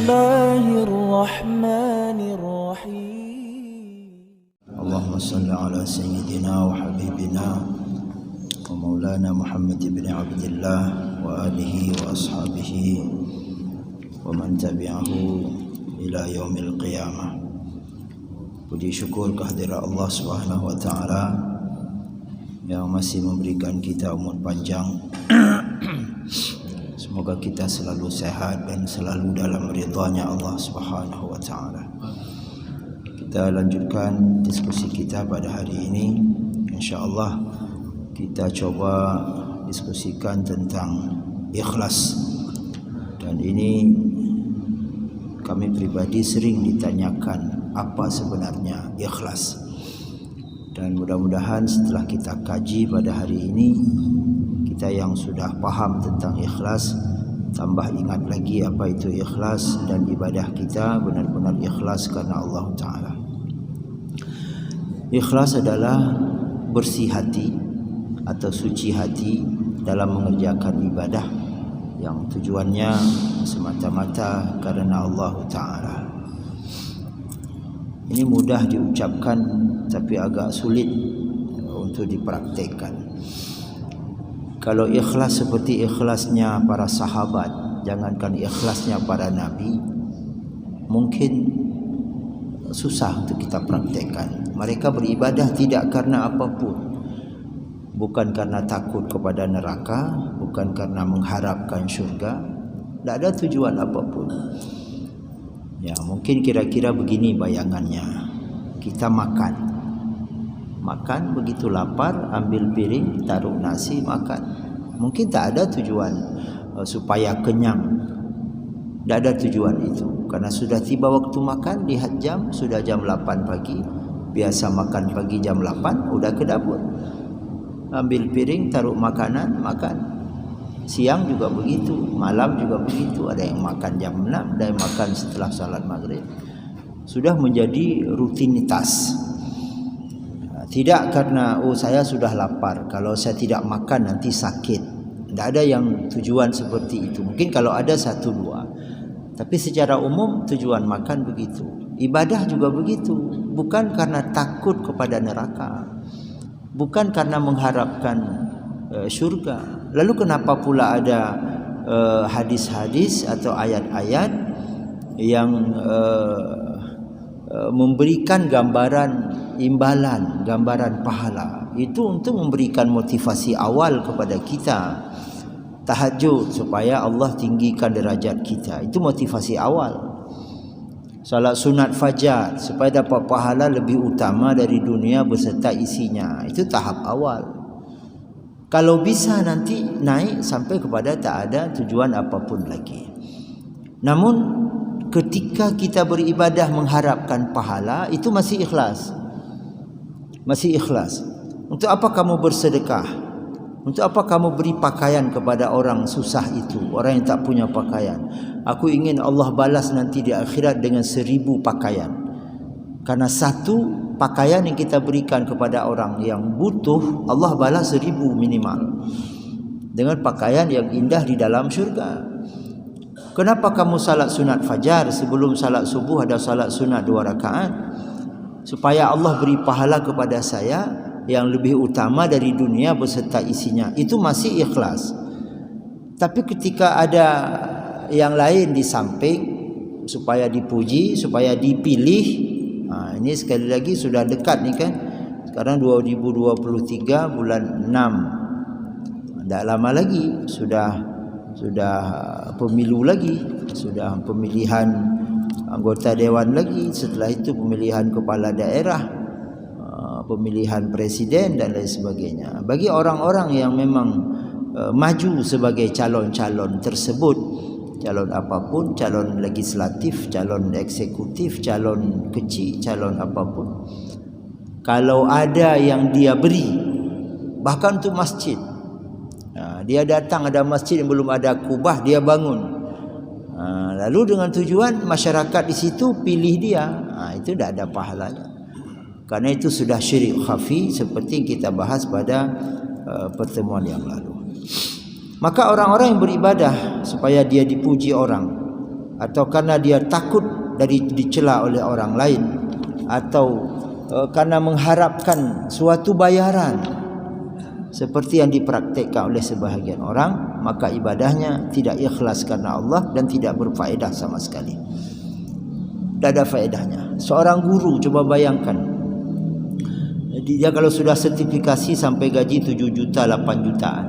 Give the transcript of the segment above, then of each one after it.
الله الرحمن الرحيم. اللهم صل على سيدنا وحبيبنا ومولانا محمد بن عبد الله وآله وأصحابه ومن تبعه إلى يوم القيامة. Puji syukur kehadirat Allah Subhanahu wa taala yang masih memberikan kita umur panjang. Semoga kita selalu sehat dan selalu dalam ridha-Nya Allah Subhanahu wa taala. Kita lanjutkan diskusi kita pada hari ini. Insya-Allah kita coba diskusikan tentang ikhlas. Dan ini kami pribadi sering ditanyakan apa sebenarnya ikhlas. Dan mudah-mudahan setelah kita kaji pada hari ini, kita yang sudah paham tentang ikhlas tambah ingat lagi apa itu ikhlas, dan ibadah kita benar-benar ikhlas karena Allah Ta'ala. Ikhlas adalah bersih hati atau suci hati dalam mengerjakan ibadah yang tujuannya semata-mata karena Allah Ta'ala. Ini mudah diucapkan tapi agak sulit untuk dipraktekkan. Kalau ikhlas seperti ikhlasnya para sahabat, jangankan ikhlasnya para nabi, mungkin susah untuk kita praktekkan. Mereka beribadah tidak karena apapun, bukan karena takut kepada neraka, bukan karena mengharapkan syurga, tidak ada tujuan apapun. Ya, mungkin kira-kira begini bayangannya. Kita makan begitu lapar, ambil piring, taruh nasi, makan. Mungkin tak ada tujuan supaya kenyang. Tak ada tujuan itu. Karena sudah tiba waktu makan, lihat jam, sudah jam 8 pagi. Biasa makan pagi jam 8, udah ke dapur. Ambil piring, taruh makanan, makan. Siang juga begitu, malam juga begitu. Ada yang makan jam 6, ada yang makan setelah salat maghrib. Sudah menjadi rutinitas. Tidak karena saya sudah lapar, kalau saya tidak makan nanti sakit. Tidak ada yang tujuan seperti itu. Mungkin kalau ada 1-2, tapi secara umum tujuan makan begitu. Ibadah juga begitu, bukan karena takut kepada neraka, bukan karena mengharapkan syurga. Lalu kenapa pula ada hadis-hadis atau ayat-ayat yang memberikan gambaran imbalan, gambaran pahala? Itu untuk memberikan motivasi awal kepada kita. Tahajud supaya Allah tinggikan derajat kita, itu motivasi awal. Salat sunat fajar supaya dapat pahala lebih utama dari dunia beserta isinya, itu tahap awal. Kalau bisa nanti naik sampai kepada tak ada tujuan apapun lagi. Namun ketika kita beribadah mengharapkan pahala, itu masih ikhlas. Masih ikhlas. Untuk apa kamu bersedekah? Untuk apa kamu beri pakaian kepada orang susah itu, orang yang tak punya pakaian? Aku ingin Allah balas nanti di akhirat dengan 1000 pakaian. Karena satu pakaian yang kita berikan kepada orang yang butuh, Allah balas 1000 minimal. Dengan pakaian yang indah di dalam syurga. Kenapa kamu salat sunat fajar, sebelum salat subuh ada salat sunat 2 rakaat? Supaya Allah beri pahala kepada saya yang lebih utama dari dunia beserta isinya. Itu masih ikhlas. Tapi ketika ada yang lain di samping, supaya dipuji, supaya dipilih, ini sekali lagi sudah dekat nih kan. Sekarang 2023 bulan 6. Tak lama lagi sudah pemilu lagi, sudah pemilihan anggota dewan lagi, setelah itu pemilihan kepala daerah, pemilihan presiden dan lain sebagainya. Bagi orang-orang yang memang maju sebagai calon-calon tersebut, calon apapun, calon legislatif, calon eksekutif, calon kecil, calon apapun, kalau ada yang dia beri, bahkan untuk masjid, dia datang ada masjid yang belum ada kubah, dia bangun, lalu dengan tujuan masyarakat di situ pilih dia, itu tidak ada pahalanya. Karena itu sudah syirik khafi seperti yang kita bahas pada pertemuan yang lalu. Maka orang-orang yang beribadah supaya dia dipuji orang, atau karena dia takut dari dicela oleh orang lain, atau karena mengharapkan suatu bayaran seperti yang dipraktikkan oleh sebahagian orang, maka ibadahnya tidak ikhlas karena Allah dan tidak berfaedah sama sekali. Tidak ada faedahnya. Seorang guru, coba bayangkan, dia kalau sudah sertifikasi sampai gaji 7 juta, 8 jutaan,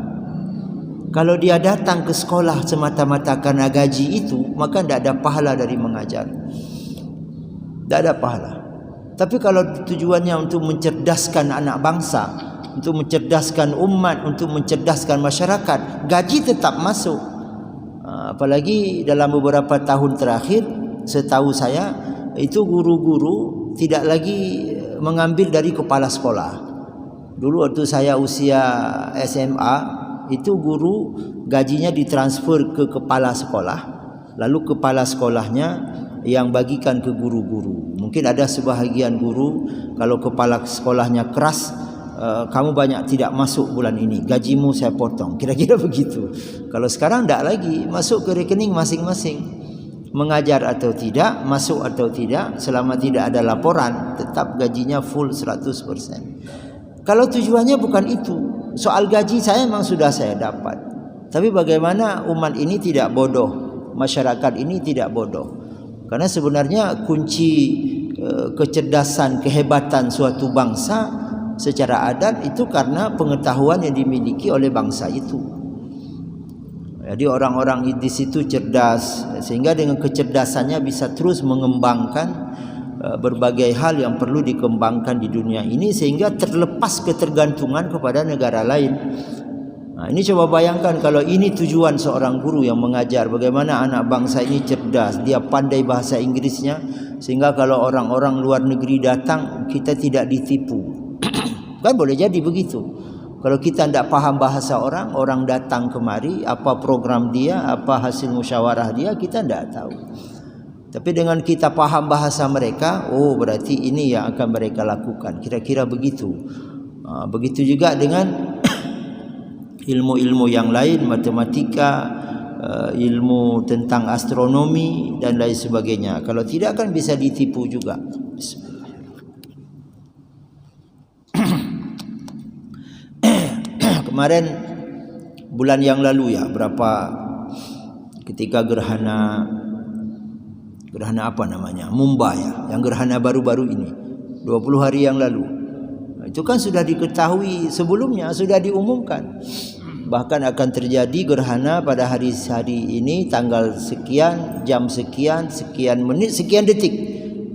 kalau dia datang ke sekolah semata-mata karena gaji itu, maka tidak ada pahala dari mengajar. Tidak ada pahala. Tapi kalau tujuannya untuk mencerdaskan anak bangsa, untuk mencerdaskan umat, untuk mencerdaskan masyarakat, gaji tetap masuk. Apalagi dalam beberapa tahun terakhir, setahu saya, itu guru-guru tidak lagi mengambil dari kepala sekolah. Dulu waktu saya usia SMA, itu guru gajinya ditransfer ke kepala sekolah, lalu kepala sekolahnya yang bagikan ke guru-guru. Mungkin ada sebahagian guru, kalau kepala sekolahnya keras, kamu banyak tidak masuk bulan ini, gajimu saya potong, kira-kira begitu. Kalau sekarang tidak lagi, masuk ke rekening masing-masing. Mengajar atau tidak, masuk atau tidak, selama tidak ada laporan, tetap gajinya full 100%. Kalau tujuannya bukan itu, soal gaji saya memang sudah saya dapat, tapi bagaimana umat ini tidak bodoh, masyarakat ini tidak bodoh. Karena sebenarnya kunci kecerdasan, kehebatan suatu bangsa secara adat itu karena pengetahuan yang dimiliki oleh bangsa itu. Jadi orang-orang di situ cerdas, sehingga dengan kecerdasannya bisa terus mengembangkan berbagai hal yang perlu dikembangkan di dunia ini, sehingga terlepas ketergantungan kepada negara lain. Nah, ini coba bayangkan kalau ini tujuan seorang guru yang mengajar, bagaimana anak bangsa ini cerdas, dia pandai bahasa Inggrisnya, sehingga kalau orang-orang luar negeri datang, kita tidak ditipu. Kan boleh jadi begitu. Kalau kita tidak paham bahasa orang, orang datang kemari, apa program dia, apa hasil musyawarah dia, kita tidak tahu. Tapi dengan kita paham bahasa mereka, oh berarti ini yang akan mereka lakukan. Kira-kira begitu. Begitu juga dengan ilmu-ilmu yang lain, matematika, ilmu tentang astronomi dan lain sebagainya. Kalau tidak kan bisa ditipu juga. Kemarin bulan yang lalu ya, ketika gerhana apa namanya, Mumbai ya, yang gerhana baru-baru ini 20 hari yang lalu, itu kan sudah diketahui sebelumnya, sudah diumumkan bahkan akan terjadi gerhana pada hari ini, tanggal sekian, jam sekian, sekian menit, sekian detik,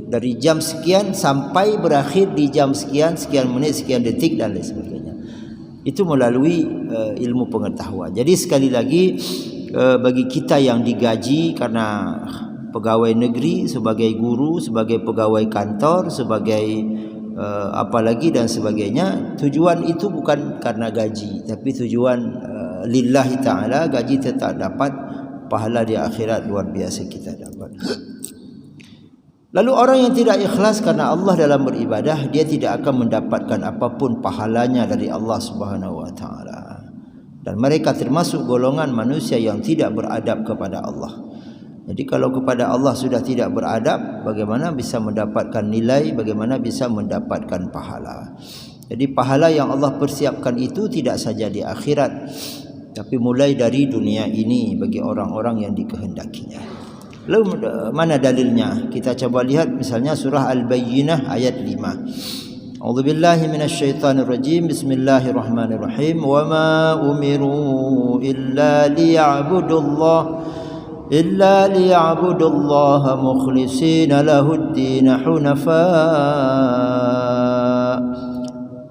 dari jam sekian sampai berakhir di jam sekian, sekian menit, sekian detik dan lain sebagainya. Itu melalui ilmu pengetahuan. Jadi sekali lagi, bagi kita yang digaji karena pegawai negeri, sebagai guru, sebagai pegawai kantor, sebagai apalagi dan sebagainya, tujuan itu bukan karena gaji, tapi tujuan lillahi ta'ala. Gaji tetap dapat, pahala di akhirat luar biasa kita dapat. Lalu orang yang tidak ikhlas karena Allah dalam beribadah, dia tidak akan mendapatkan apapun pahalanya dari Allah Subhanahu wa taala. Dan mereka termasuk golongan manusia yang tidak beradab kepada Allah. Jadi kalau kepada Allah sudah tidak beradab, bagaimana bisa mendapatkan nilai, bagaimana bisa mendapatkan pahala? Jadi pahala yang Allah persiapkan itu tidak saja di akhirat, tapi mulai dari dunia ini bagi orang-orang yang dikehendakinya. Lalu mana dalilnya? Kita coba lihat misalnya surah Al-Bayyinah ayat 5. A'udzubillahi minasyaitonir rajim. Bismillahirrahmanirrahim. Wa ma umiru illa liya'budullaha mukhlishina lahud-din hunafa.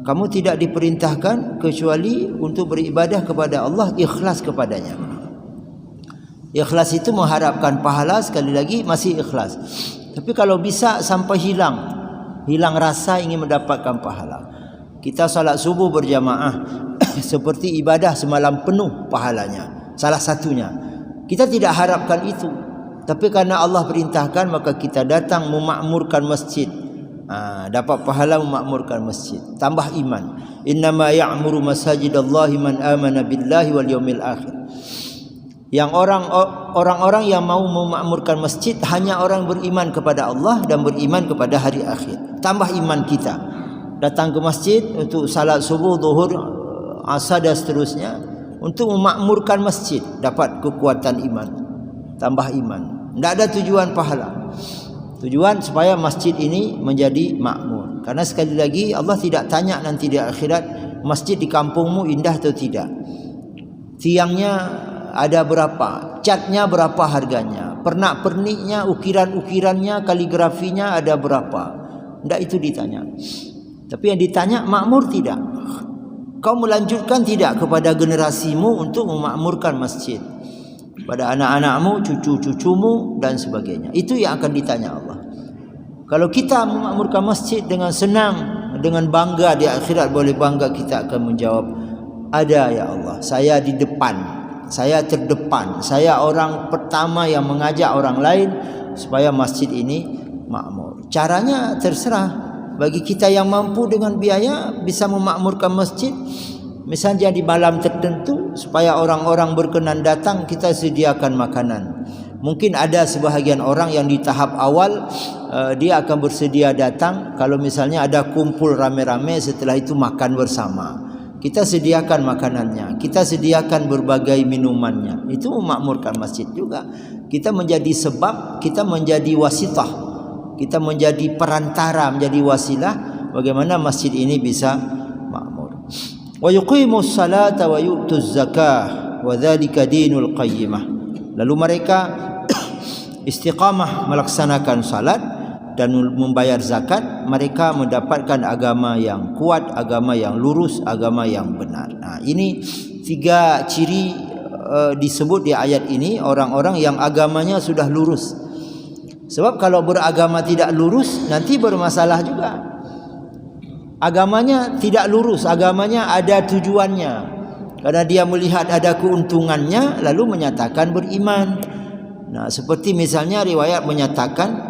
Kamu tidak diperintahkan kecuali untuk beribadah kepada Allah, ikhlas kepadanya. Ikhlas itu mengharapkan pahala, sekali lagi masih ikhlas. Tapi kalau bisa sampai hilang rasa ingin mendapatkan pahala. Kita salat subuh berjamaah seperti ibadah semalam penuh pahalanya, salah satunya. Kita tidak harapkan itu, tapi karena Allah perintahkan maka kita datang memakmurkan masjid. Dapat pahala memakmurkan masjid, tambah iman. Innama ya'muru masajidallahi man amana billahi wal yaumil akhir. Yang orang-orang yang mau memakmurkan masjid hanya orang beriman kepada Allah dan beriman kepada hari akhir. Tambah iman kita. Datang ke masjid untuk salat subuh, zuhur, asar dan seterusnya, untuk memakmurkan masjid, dapat kekuatan iman. Tambah iman. Tidak ada tujuan pahala. Tujuan supaya masjid ini menjadi makmur. Karena sekali lagi Allah tidak tanya nanti di akhirat, masjid di kampungmu indah atau tidak, tiangnya ada berapa, catnya berapa harganya, pernak-perniknya, ukiran-ukirannya, kaligrafinya ada berapa. Tidak itu ditanya. Tapi yang ditanya makmur tidak. Kau melanjutkan tidak kepada generasimu untuk memakmurkan masjid, pada anak-anakmu, cucu-cucumu dan sebagainya. Itu yang akan ditanya Allah. Kalau kita memakmurkan masjid dengan senang, dengan bangga, di akhirat boleh bangga, kita akan menjawab, ada ya Allah, saya di depan, saya terdepan, saya orang pertama yang mengajak orang lain supaya masjid ini makmur. Caranya terserah. Bagi kita yang mampu dengan biaya bisa memakmurkan masjid, misalnya di malam tertentu supaya orang-orang berkenan datang, kita sediakan makanan. Mungkin ada sebahagian orang yang di tahap awal dia akan bersedia datang. Kalau misalnya ada kumpul rame-rame, setelah itu makan bersama, kita sediakan makanannya, kita sediakan berbagai minumannya. Itu memakmurkan masjid juga. Kita menjadi sebab, kita menjadi wasitah, kita menjadi perantara, menjadi wasilah bagaimana masjid ini bisa makmur. Wa yuqimus salata wa yu'tuz zakah wa dzalika dinul qayyimah. Lalu mereka istiqamah melaksanakan salat dan membayar zakat, mereka mendapatkan agama yang kuat, agama yang lurus, agama yang benar. Nah, ini 3 ciri disebut di ayat ini orang-orang yang agamanya sudah lurus. Sebab kalau beragama tidak lurus nanti bermasalah juga. Agamanya tidak lurus, agamanya ada tujuannya, karena dia melihat ada keuntungannya lalu menyatakan beriman. Nah, seperti misalnya riwayat menyatakan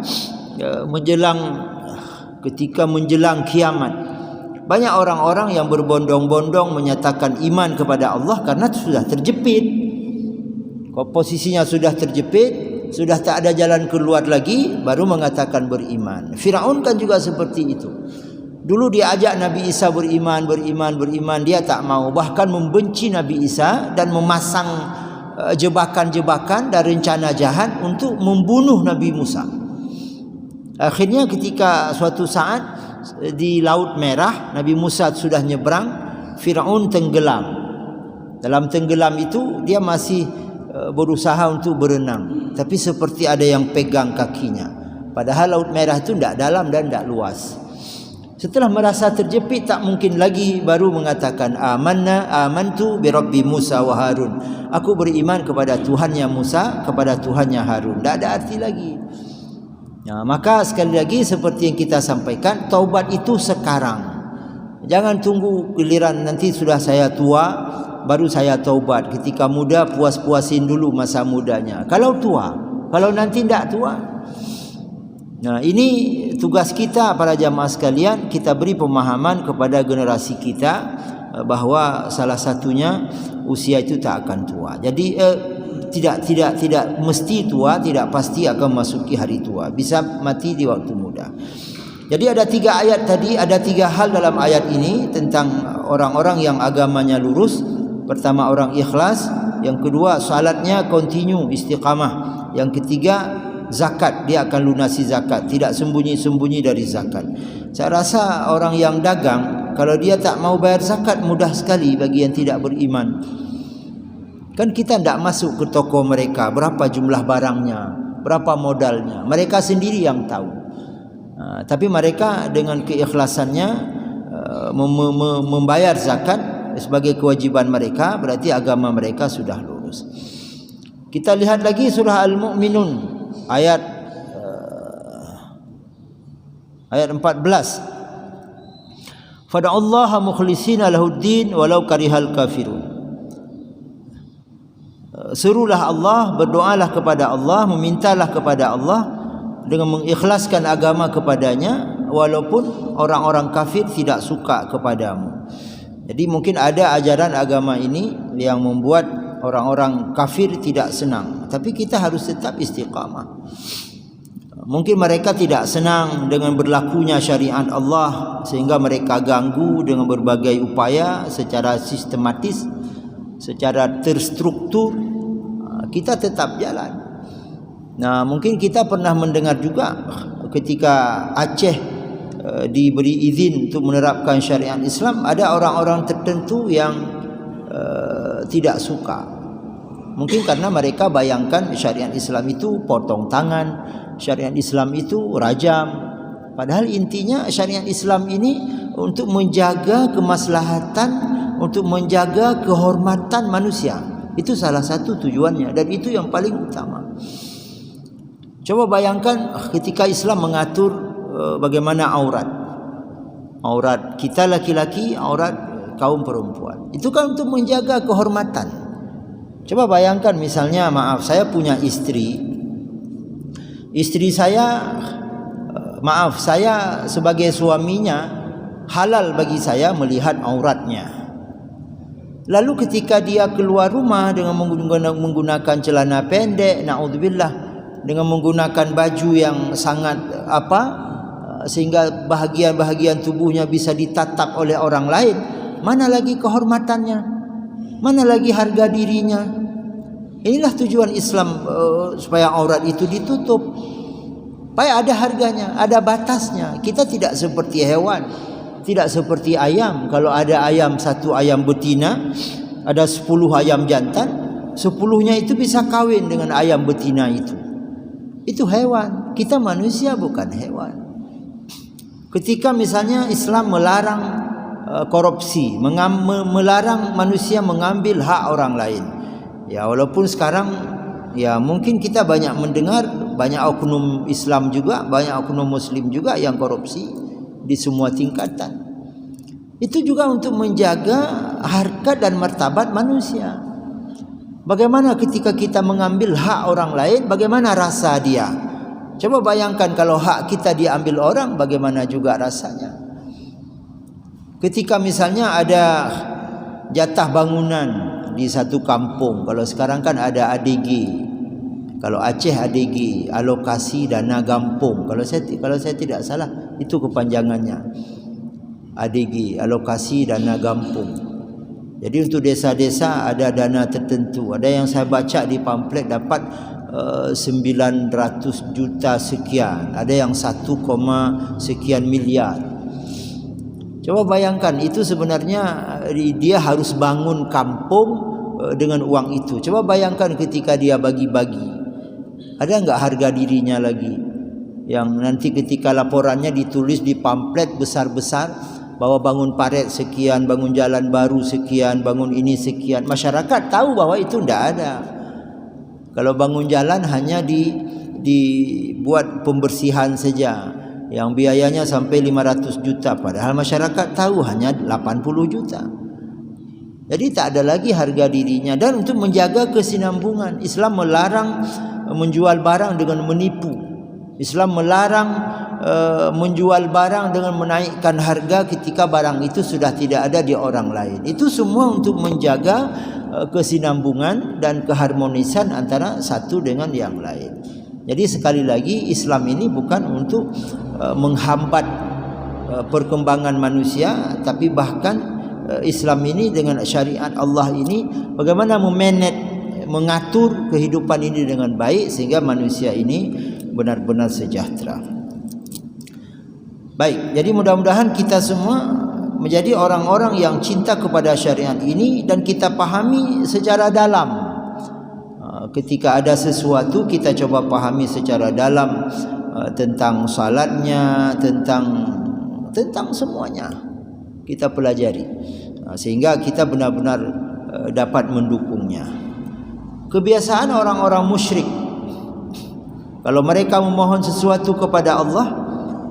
ketika menjelang kiamat, banyak orang-orang yang berbondong-bondong menyatakan iman kepada Allah karena sudah terjepit. Kalau posisinya sudah terjepit, sudah tak ada jalan keluar lagi, baru mengatakan beriman. Firaun kan juga seperti itu. Dulu dia ajak Nabi Isa beriman, dia tak mau, bahkan membenci Nabi Isa dan memasang jebakan-jebakan dan rencana jahat untuk membunuh Nabi Musa. Akhirnya ketika suatu saat di Laut Merah, Nabi Musa sudah nyebrang, Firaun tenggelam. Dalam tenggelam itu dia masih berusaha untuk berenang, tapi seperti ada yang pegang kakinya. Padahal Laut Merah itu tidak dalam dan tidak luas. Setelah merasa terjepit tak mungkin lagi, baru mengatakan amantu bi Rabbi Musa wa Harun. Aku beriman kepada Tuhannya Musa, kepada Tuhannya Harun. Tidak ada arti lagi. Nah, maka sekali lagi seperti yang kita sampaikan, taubat itu sekarang. Jangan tunggu giliran nanti sudah saya tua baru saya taubat. Ketika muda puas-puasin dulu masa mudanya. Kalau tua, kalau nanti tidak tua. Nah, ini tugas kita para jamaah sekalian, kita beri pemahaman kepada generasi kita bahwa salah satunya usia itu tak akan tua. Jadi tidak mesti tua, tidak pasti akan masuki hari tua. Bisa mati di waktu muda. Jadi ada 3 ayat tadi, ada 3 hal dalam ayat ini tentang orang-orang yang agamanya lurus. Pertama, orang ikhlas. Yang kedua, salatnya kontinu, istiqamah. Yang ketiga, zakat, dia akan lunasi zakat, tidak sembunyi-sembunyi dari zakat. Saya rasa orang yang dagang, kalau dia tak mau bayar zakat, mudah sekali bagi yang tidak beriman. Kan kita tidak masuk ke toko mereka, berapa jumlah barangnya, berapa modalnya, mereka sendiri yang tahu. Tapi mereka dengan keikhlasannya membayar zakat sebagai kewajiban mereka, berarti agama mereka sudah lurus. Kita lihat lagi surah Al-Mu'minun ayat 14. Fada'ullaha mukhlishina lahuddin walau karihal kafirun. Serulah Allah, berdoalah kepada Allah, memintalah kepada Allah dengan mengikhlaskan agama kepadanya walaupun orang-orang kafir tidak suka kepadamu. Jadi mungkin ada ajaran agama ini yang membuat orang-orang kafir tidak senang, tapi kita harus tetap istiqamah. Mungkin mereka tidak senang dengan berlakunya syariat Allah sehingga mereka ganggu dengan berbagai upaya secara sistematis, secara terstruktur. Kita tetap jalan. Nah, mungkin kita pernah mendengar juga ketika Aceh diberi izin untuk menerapkan syariat Islam, ada orang-orang tertentu yang tidak suka. Mungkin karena mereka bayangkan syariat Islam itu potong tangan, syariat Islam itu rajam. Padahal intinya syariat Islam ini untuk menjaga kemaslahatan, untuk menjaga kehormatan manusia. Itu salah satu tujuannya dan itu yang paling utama. Coba bayangkan ketika Islam mengatur bagaimana aurat. Aurat kita laki-laki, aurat kaum perempuan. Itu kan untuk menjaga kehormatan. Coba bayangkan misalnya, maaf, saya punya istri. Istri saya, maaf, saya sebagai suaminya halal bagi saya melihat auratnya. Lalu ketika dia keluar rumah dengan menggunakan celana pendek, naudzubillah, dengan menggunakan baju yang sangat sehingga bahagian-bahagian tubuhnya bisa ditatap oleh orang lain, mana lagi kehormatannya, mana lagi harga dirinya. Inilah tujuan Islam, supaya aurat itu ditutup, supaya ada harganya, ada batasnya. Kita tidak seperti hewan, tidak seperti ayam. Kalau ada ayam, satu ayam betina, ada 10 ayam jantan, 10-nya itu bisa kawin dengan ayam betina itu. Itu hewan. Kita manusia bukan hewan. Ketika misalnya Islam melarang korupsi, melarang manusia mengambil hak orang lain. Ya, walaupun sekarang ya mungkin kita banyak mendengar banyak oknum Islam juga, banyak oknum Muslim juga yang korupsi di semua tingkatan. Itu juga untuk menjaga harkat dan martabat manusia. Bagaimana ketika kita mengambil hak orang lain, bagaimana rasa dia? Coba bayangkan kalau hak kita diambil orang, bagaimana juga rasanya? Ketika misalnya ada jatah bangunan di satu kampung, kalau sekarang kan ada ADG, kalau Aceh ADG, alokasi dana gampung. Kalau saya tidak salah itu kepanjangannya, ADG, alokasi dana gampung. Jadi untuk desa-desa ada dana tertentu. Ada yang saya baca di pamflet dapat 900 juta sekian, ada yang 1, sekian miliar. Coba bayangkan, itu sebenarnya dia harus bangun kampung dengan uang itu. Coba bayangkan ketika dia bagi-bagi, ada enggak harga dirinya lagi? Yang nanti ketika laporannya ditulis di pamflet besar-besar bahwa bangun paret sekian, bangun jalan baru sekian, bangun ini sekian. Masyarakat tahu bahwa itu tidak ada. Kalau bangun jalan hanya dibuat pembersihan saja, yang biayanya sampai 500 juta. Padahal masyarakat tahu hanya 80 juta. Jadi tak ada lagi harga dirinya. Dan untuk menjaga kesinambungan, Islam melarang menjual barang dengan menipu. Islam melarang menjual barang dengan menaikkan harga ketika barang itu sudah tidak ada di orang lain. Itu semua untuk menjaga kesinambungan dan keharmonisan antara satu dengan yang lain. Jadi sekali lagi, Islam ini bukan untuk menghambat perkembangan manusia, tapi bahkan Islam ini dengan syariat Allah ini bagaimana mengatur kehidupan ini dengan baik sehingga manusia ini benar-benar sejahtera. Baik, jadi mudah-mudahan kita semua menjadi orang-orang yang cinta kepada syariat ini dan kita pahami secara dalam. Ketika ada sesuatu kita coba pahami secara dalam tentang salatnya, tentang semuanya kita pelajari sehingga kita benar-benar dapat mendukungnya. Kebiasaan orang-orang musyrik, kalau mereka memohon sesuatu kepada Allah,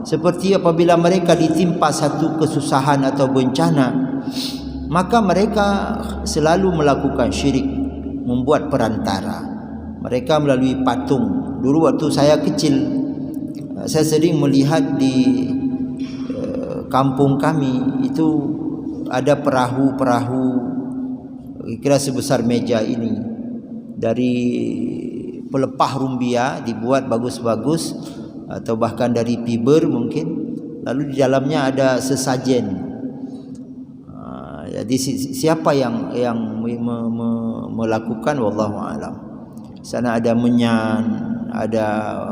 seperti apabila mereka ditimpa satu kesusahan atau bencana, maka mereka selalu melakukan syirik, membuat perantara. Mereka melalui patung. Dulu waktu saya kecil, saya sering melihat di kampung kami itu ada perahu-perahu kira sebesar meja ini. dari pelepah rumbia, dibuat bagus-bagus, atau bahkan dari fiber mungkin. Lalu di dalamnya ada sesajen. Jadi siapa yang melakukan, wallahu alam. Sana ada menyan, ada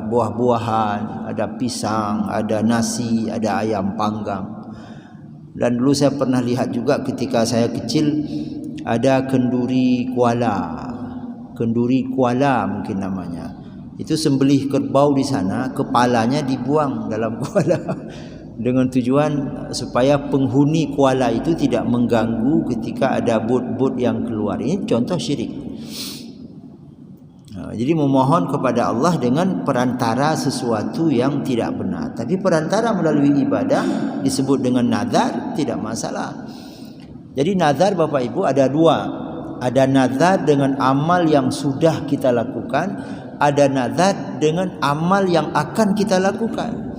buah-buahan, ada pisang, ada nasi, ada ayam panggang. Dan dulu saya pernah lihat juga ketika saya kecil, ada kenduri kuala. Kenduri kuala mungkin namanya. Itu sembelih kerbau di sana, kepalanya dibuang dalam kuala dengan tujuan supaya penghuni kuala itu tidak mengganggu ketika ada bot-bot yang keluar. Ini contoh syirik. Jadi memohon kepada Allah dengan perantara sesuatu yang tidak benar. Tapi perantara melalui ibadah disebut dengan nazar, tidak masalah. Jadi nazar Bapak Ibu ada dua. Ada nazar dengan amal yang sudah kita lakukan, ada nazar dengan amal yang akan kita lakukan.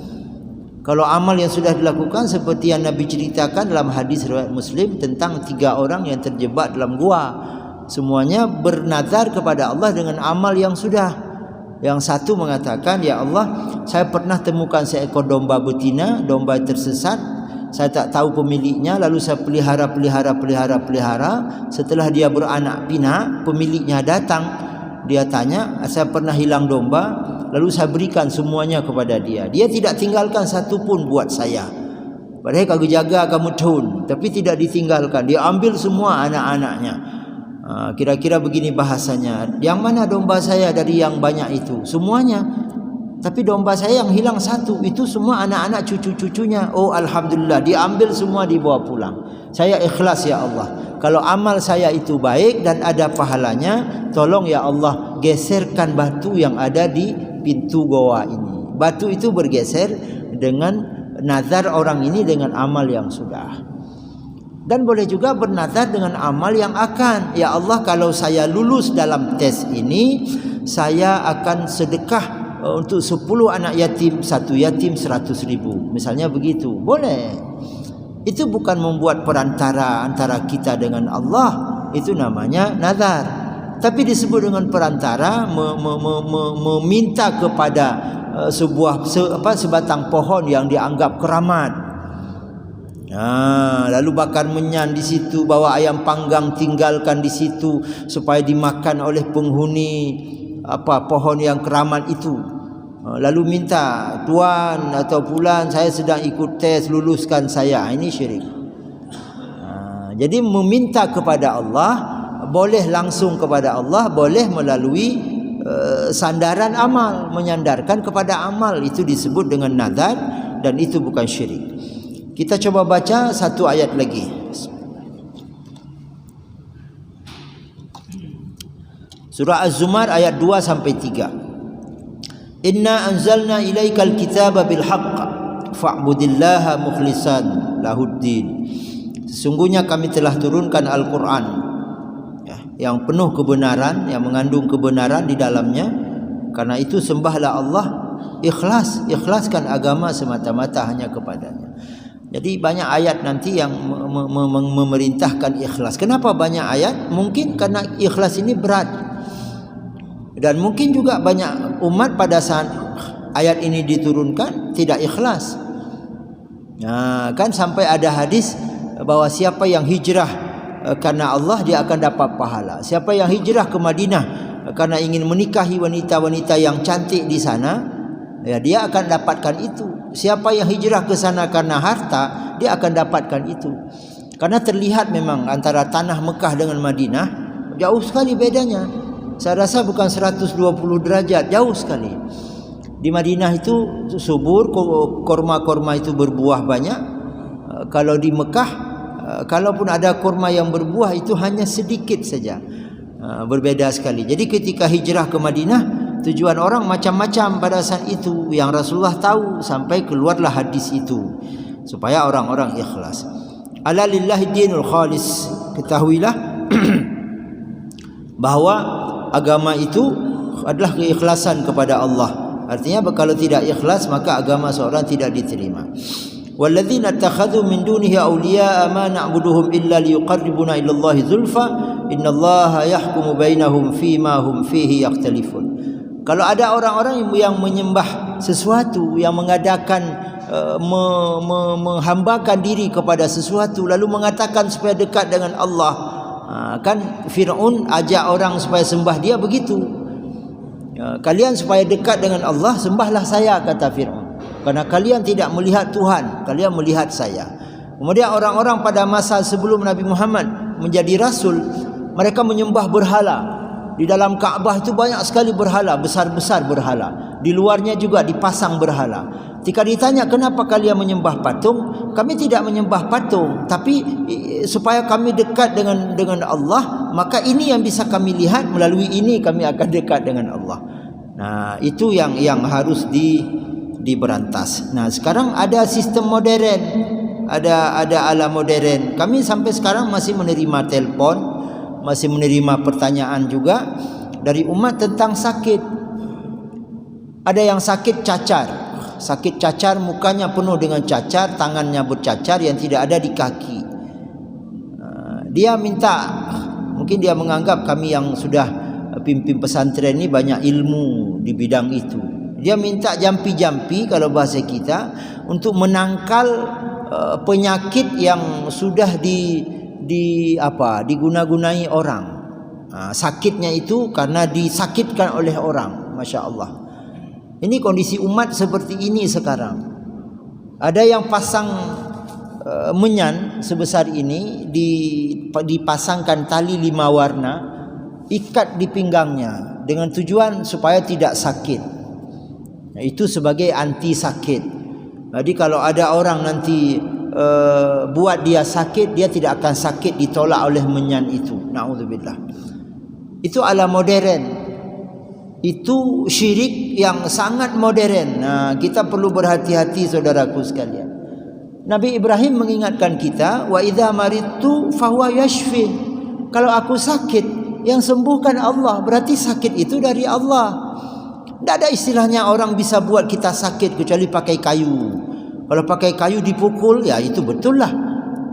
Kalau amal yang sudah dilakukan seperti yang Nabi ceritakan dalam hadis riwayat Muslim tentang 3 orang yang terjebak dalam gua. Semuanya bernazar kepada Allah dengan amal yang sudah. Yang satu mengatakan, ya Allah, saya pernah temukan seekor domba betina, domba tersesat. Saya tak tahu pemiliknya, lalu saya pelihara. Setelah dia beranak pinak, pemiliknya datang. Dia tanya, saya pernah hilang domba, lalu saya berikan semuanya kepada dia. Dia tidak tinggalkan satu pun buat saya. Padahal kamu jaga, kamu tun, tapi tidak ditinggalkan. Dia ambil semua anak-anaknya. Kira-kira begini bahasanya, yang mana domba saya dari yang banyak itu? Semuanya. Tapi domba saya yang hilang satu, itu semua anak-anak cucu-cucunya. Oh alhamdulillah, diambil semua, dibawa pulang. Saya ikhlas ya Allah. Kalau amal saya itu baik dan ada pahalanya, tolong ya Allah geserkan batu yang ada di pintu goa ini. Batu itu bergeser dengan nazar orang ini dengan amal yang sudah. Dan boleh juga bernazar dengan amal yang akan. Ya Allah, kalau saya lulus dalam tes ini, saya akan sedekah untuk 10 anak yatim, 1 yatim 100.000. Misalnya begitu. Boleh. Itu bukan membuat perantara antara kita dengan Allah. Itu namanya nazar. Tapi disebut dengan perantara, meminta kepada sebatang pohon yang dianggap keramat. Lalu bakar menyan di situ, bawa ayam panggang tinggalkan di situ supaya dimakan oleh penghuni pohon yang keramat itu. Lalu minta, tuan atau fulan, saya sedang ikut tes, luluskan saya. Ini syirik. Jadi meminta kepada Allah boleh langsung kepada Allah, boleh melalui sandaran amal, menyandarkan kepada amal. Itu disebut dengan nazar dan itu bukan syirik. Kita coba baca satu ayat lagi. Surah Az-Zumar ayat 2 sampai 3. Inna anzalna ilaikal kitaba bil haqq fa'budillaha mukhlishan lahuddin. Sesungguhnya kami telah turunkan Al-Quran yang penuh kebenaran, yang mengandung kebenaran di dalamnya. Karena itu sembahlah Allah ikhlaskan agama semata-mata hanya kepadanya. Jadi banyak ayat nanti yang memerintahkan ikhlas. Kenapa banyak ayat? Mungkin karena ikhlas ini berat. Dan mungkin juga banyak umat pada saat ayat ini diturunkan tidak ikhlas. Kan sampai ada hadis bahwa siapa yang hijrah karena Allah, dia akan dapat pahala. Siapa yang hijrah ke Madinah karena ingin menikahi wanita-wanita yang cantik di sana, ya dia akan dapatkan itu. Siapa yang hijrah ke sana karena harta, dia akan dapatkan itu. Karena terlihat memang antara tanah Mekah dengan Madinah jauh sekali bedanya. Saya rasa bukan 120 derajat, jauh sekali. Di Madinah itu subur, korma-korma itu berbuah banyak. Kalau di Mekah, kalaupun ada korma yang berbuah itu hanya sedikit saja. Berbeda sekali. Jadi ketika hijrah ke Madinah, tujuan orang macam-macam pada saat itu yang Rasulullah tahu, sampai keluarlah hadis itu supaya orang-orang ikhlas. Ala lillahi dinul khalis. Ketahuilah bahwa agama itu adalah keikhlasan kepada Allah. Artinya kalau tidak ikhlas maka agama seorang tidak diterima. Walladzina takhadhu min dunihi awliya'a ma na'buduhum illa liyuqarribuna ila Allahi zulfa innallaha yahkumu bainahum fima hum fihi yakhtalifun. Kalau ada orang-orang yang menyembah sesuatu, yang mengadakan menghambakan diri kepada sesuatu lalu mengatakan supaya dekat dengan Allah, kan Fir'aun ajak orang supaya sembah dia begitu. Kalian supaya dekat dengan Allah, sembahlah saya, kata Fir'aun. Karena kalian tidak melihat Tuhan, kalian melihat saya. Kemudian orang-orang pada masa sebelum Nabi Muhammad menjadi Rasul, mereka menyembah berhala. Di dalam Kaabah itu banyak sekali berhala, besar-besar berhala. Di luarnya juga dipasang berhala. Jika ditanya kenapa kalian menyembah patung, kami tidak menyembah patung, tapi supaya kami dekat dengan Allah, maka ini yang bisa kami lihat, melalui ini kami akan dekat dengan Allah. Nah, itu yang harus diberantas. Nah, sekarang ada sistem modern, ada ala modern. Kami sampai sekarang masih menerima telpon, masih menerima pertanyaan juga dari umat tentang sakit. Ada yang sakit cacar. Sakit cacar, mukanya penuh dengan cacar, tangannya bercacar yang tidak ada di kaki. Dia minta, mungkin dia menganggap kami yang sudah pimpin pesantren ini banyak ilmu di bidang itu. Dia minta jampi-jampi, kalau bahasa kita, untuk menangkal penyakit yang sudah diguna-gunai orang. Sakitnya itu karena disakitkan oleh orang, Masya Allah. Ini kondisi umat seperti ini sekarang. Ada yang pasang menyan sebesar ini, dipasangkan tali 5 warna, ikat di pinggangnya dengan tujuan supaya tidak sakit. Nah, itu sebagai anti sakit. Jadi kalau ada orang nanti buat dia sakit, dia tidak akan sakit ditolak oleh menyan itu. Na'udzubillah. Itu ala modern. Itu syirik yang sangat modern. Nah, kita perlu berhati-hati saudaraku sekalian. Nabi Ibrahim mengingatkan kita, wa idza maridtu fahuwa yashfin. Kalau aku sakit, yang sembuhkan Allah, berarti sakit itu dari Allah. Tidak ada istilahnya orang bisa buat kita sakit kecuali pakai kayu. Kalau pakai kayu dipukul, ya itu betul lah,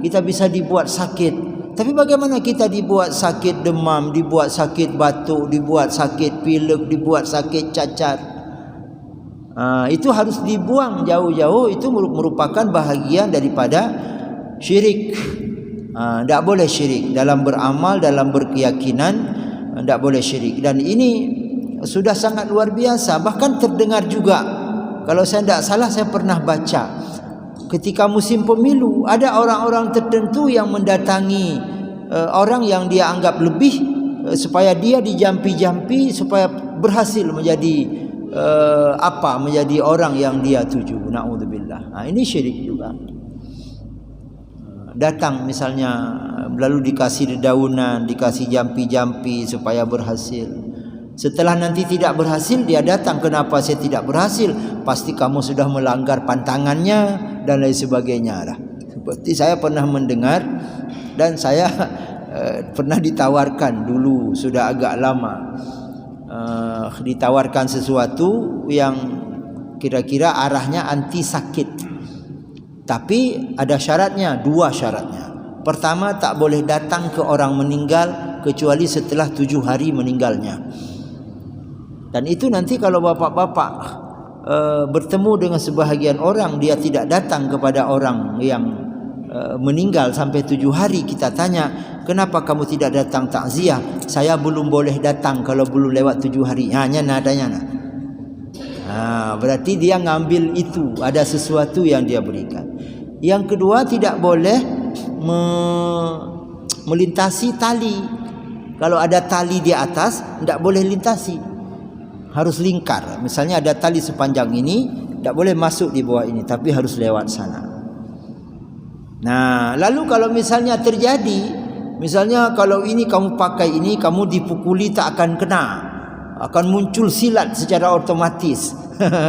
kita bisa dibuat sakit. Tapi bagaimana kita dibuat sakit demam, dibuat sakit batuk, dibuat sakit pilek, dibuat sakit cacar? Itu harus dibuang jauh-jauh. Itu merupakan bahagian daripada syirik. Tidak boleh syirik dalam beramal, dalam berkeyakinan, tidak boleh syirik. Dan ini sudah sangat luar biasa. Bahkan terdengar juga, kalau saya tidak salah, saya pernah baca, ketika musim pemilu ada orang-orang tertentu yang mendatangi orang yang dia anggap lebih, supaya dia dijampi-jampi supaya berhasil menjadi menjadi orang yang dia tuju. Na'udzubillah. Ini syirik juga. Datang misalnya lalu dikasih dedaunan, dikasih jampi-jampi supaya berhasil. Setelah nanti tidak berhasil, dia datang, kenapa saya tidak berhasil? Pasti kamu sudah melanggar pantangannya dan lain sebagainya lah. Seperti saya pernah mendengar, dan saya pernah ditawarkan dulu, sudah agak lama, ditawarkan sesuatu yang kira-kira arahnya anti sakit. Tapi ada syaratnya, 2 syaratnya. Pertama, tak boleh datang ke orang meninggal kecuali setelah 7 hari meninggalnya. Dan itu nanti kalau bapak-bapak bertemu dengan sebahagian orang, dia tidak datang kepada orang yang meninggal sampai 7 hari, kita tanya, kenapa kamu tidak datang takziah? Saya belum boleh datang kalau belum lewat 7 hari. Hanya nadanya. Berarti dia ngambil itu, ada sesuatu yang dia berikan. Yang kedua, tidak boleh melintasi tali. Kalau ada tali di atas, tidak boleh lintasi, harus lingkar. Misalnya ada tali sepanjang ini, tidak boleh masuk di bawah ini, tapi harus lewat sana. Nah, lalu kalau misalnya terjadi, misalnya kalau ini kamu pakai ini, kamu dipukuli tak akan kena, akan muncul silat secara otomatis.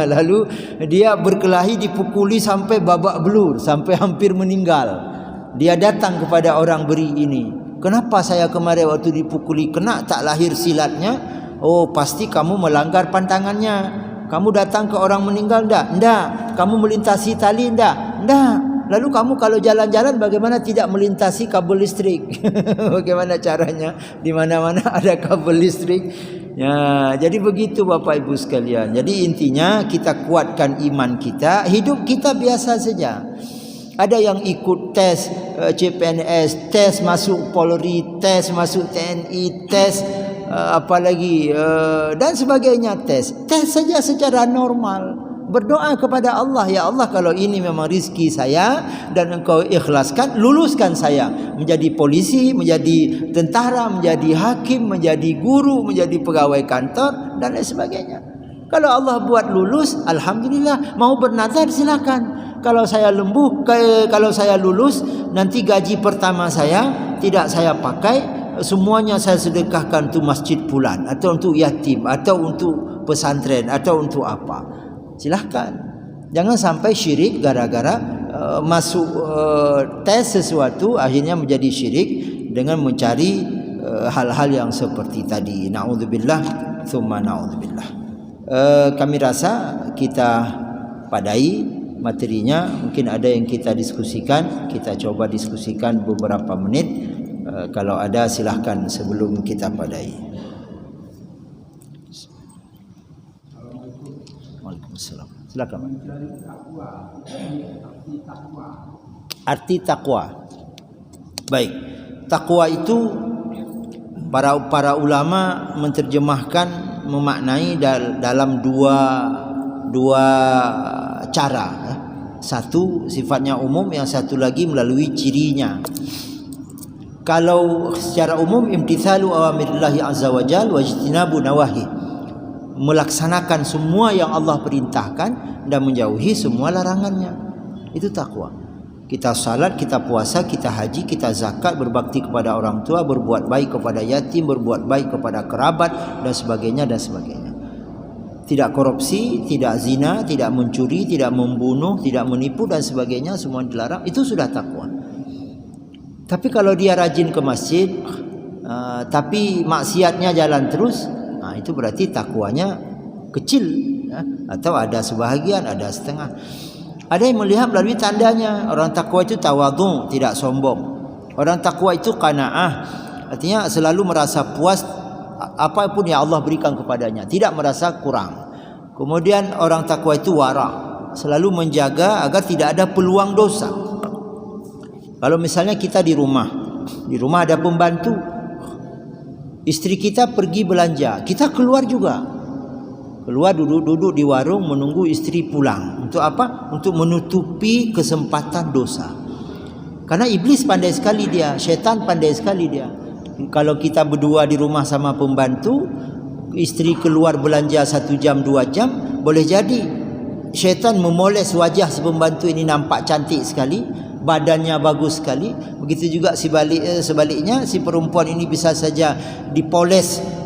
Lalu dia berkelahi, dipukuli sampai babak belur, sampai hampir meninggal. Dia datang kepada orang beri ini, kenapa saya kemarin waktu dipukuli kena, tak lahir silatnya? Oh, pasti kamu melanggar pantangannya. Kamu datang ke orang meninggal, enggak? Enggak. Kamu melintasi tali, enggak? Enggak. Lalu kamu kalau jalan-jalan bagaimana tidak melintasi kabel listrik? Bagaimana caranya? Di mana-mana ada kabel listrik. Ya, jadi begitu Bapak Ibu sekalian. Jadi intinya kita kuatkan iman kita, hidup kita biasa saja. Ada yang ikut tes CPNS, tes masuk Polri, tes masuk TNI, tes apalagi dan sebagainya, tes saja secara normal. Berdoa kepada Allah, ya Allah kalau ini memang rizki saya dan engkau ikhlaskan, luluskan saya menjadi polisi, menjadi tentara, menjadi hakim, menjadi guru, menjadi pegawai kantor dan lain sebagainya. Kalau Allah buat lulus, alhamdulillah. Mau bernazar silakan. Kalau saya kalau saya lulus, nanti gaji pertama saya tidak saya pakai, semuanya saya sedekahkan untuk masjid fulan atau untuk yatim atau untuk pesantren atau untuk apa. Silahkan. Jangan sampai syirik gara-gara masuk tes sesuatu akhirnya menjadi syirik dengan mencari hal-hal yang seperti tadi. Na'udzubillah tsumma na'udzubillah. Kami rasa kita padai materinya. Mungkin ada yang kita diskusikan, kita coba diskusikan beberapa menit. Kalau ada silahkan sebelum kita padai. Silakan. Arti takwa. Baik. Takwa itu para ulama menerjemahkan, memaknai dalam dua cara. Satu sifatnya umum, yang satu lagi melalui cirinya. Kalau secara umum imtithalu awamirillahi azza wajal wa ijtinabu nawahi, melaksanakan semua yang Allah perintahkan dan menjauhi semua larangannya. Itu takwa. Kita salat, kita puasa, kita haji, kita zakat, berbakti kepada orang tua, berbuat baik kepada yatim, berbuat baik kepada kerabat dan sebagainya dan sebagainya. Tidak korupsi, tidak zina, tidak mencuri, tidak membunuh, tidak menipu dan sebagainya, semua dilarang. Itu sudah takwa. Tapi kalau dia rajin ke masjid tapi maksiatnya jalan terus, itu berarti takwanya kecil, atau ada sebahagian, ada setengah. Ada yang melihat melalui tandanya. Orang takwa itu tawadhu, tidak sombong. Orang takwa itu qanaah, artinya selalu merasa puas apapun yang Allah berikan kepadanya, tidak merasa kurang. Kemudian orang takwa itu wara, selalu menjaga agar tidak ada peluang dosa. Kalau misalnya kita di rumah ada pembantu, istri kita pergi belanja, kita keluar juga. Keluar duduk di warung menunggu istri pulang. Untuk apa? Untuk menutupi kesempatan dosa. Karena iblis pandai sekali dia, syaitan pandai sekali dia. Kalau kita berdua di rumah sama pembantu, istri keluar belanja 1 jam 2 jam, boleh jadi syaitan memoles wajah si pembantu ini nampak cantik sekali, badannya bagus sekali. Begitu juga sebaliknya, si perempuan ini bisa saja dipoles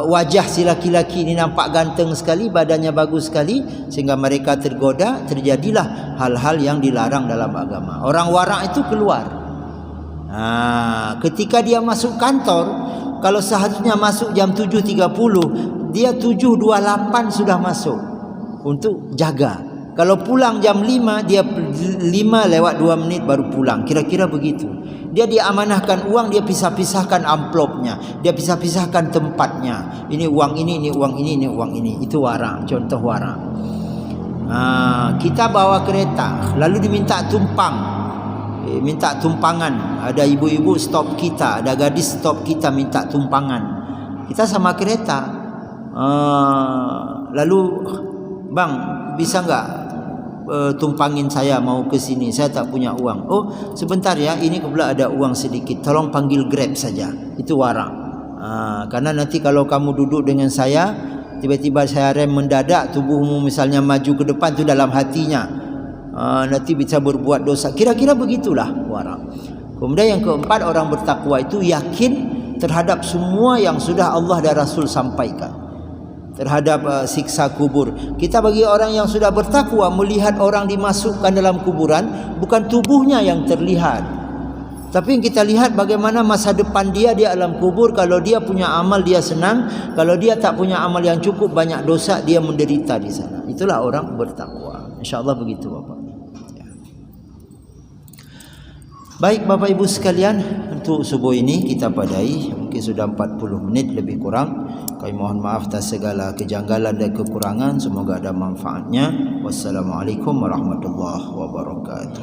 wajah si laki-laki ini nampak ganteng sekali, badannya bagus sekali, sehingga mereka tergoda. Terjadilah hal-hal yang dilarang dalam agama. Orang warak itu keluar. Ketika dia masuk kantor, kalau seharusnya masuk jam 7.30, dia 7.28 sudah masuk untuk jaga. Kalau pulang jam 5, dia 5:02 baru pulang. Kira-kira begitu. Dia diamanahkan uang, dia pisah-pisahkan amplopnya, dia pisah-pisahkan tempatnya. Ini uang ini uang ini, ini uang ini. Itu wara, contoh wara. Kita bawa kereta, lalu diminta tumpang, minta tumpangan. Ada ibu-ibu stop kita, ada gadis stop kita minta tumpangan. Kita sama kereta, lalu bang bisa nggak tumpangin saya mau ke sini, saya tak punya uang. Oh sebentar ya, ini kebetulan ada uang sedikit, tolong panggil Grab saja. Itu wara. Karena nanti kalau kamu duduk dengan saya, tiba-tiba saya rem mendadak, tubuhmu misalnya maju ke depan, itu dalam hatinya nanti bisa berbuat dosa. Kira-kira begitulah wara. Kemudian yang keempat, orang bertakwa itu yakin terhadap semua yang sudah Allah dan Rasul sampaikan, terhadap siksa kubur. Kita bagi orang yang sudah bertakwa, melihat orang dimasukkan dalam kuburan, bukan tubuhnya yang terlihat, tapi yang kita lihat bagaimana masa depan dia di alam kubur. Kalau dia punya amal, dia senang. Kalau dia tak punya amal yang cukup, banyak dosa, dia menderita di sana. Itulah orang bertakwa. InsyaAllah begitu Bapak. Baik Bapak Ibu sekalian, untuk subuh ini kita padai, mungkin sudah 40 menit lebih kurang. Kami mohon maaf atas segala kejanggalan dan kekurangan, semoga ada manfaatnya. Wassalamualaikum warahmatullahi wabarakatuh.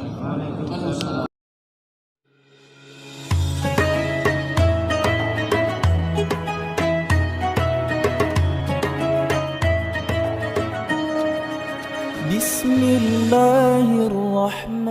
Bismillahirrahmanirrahim.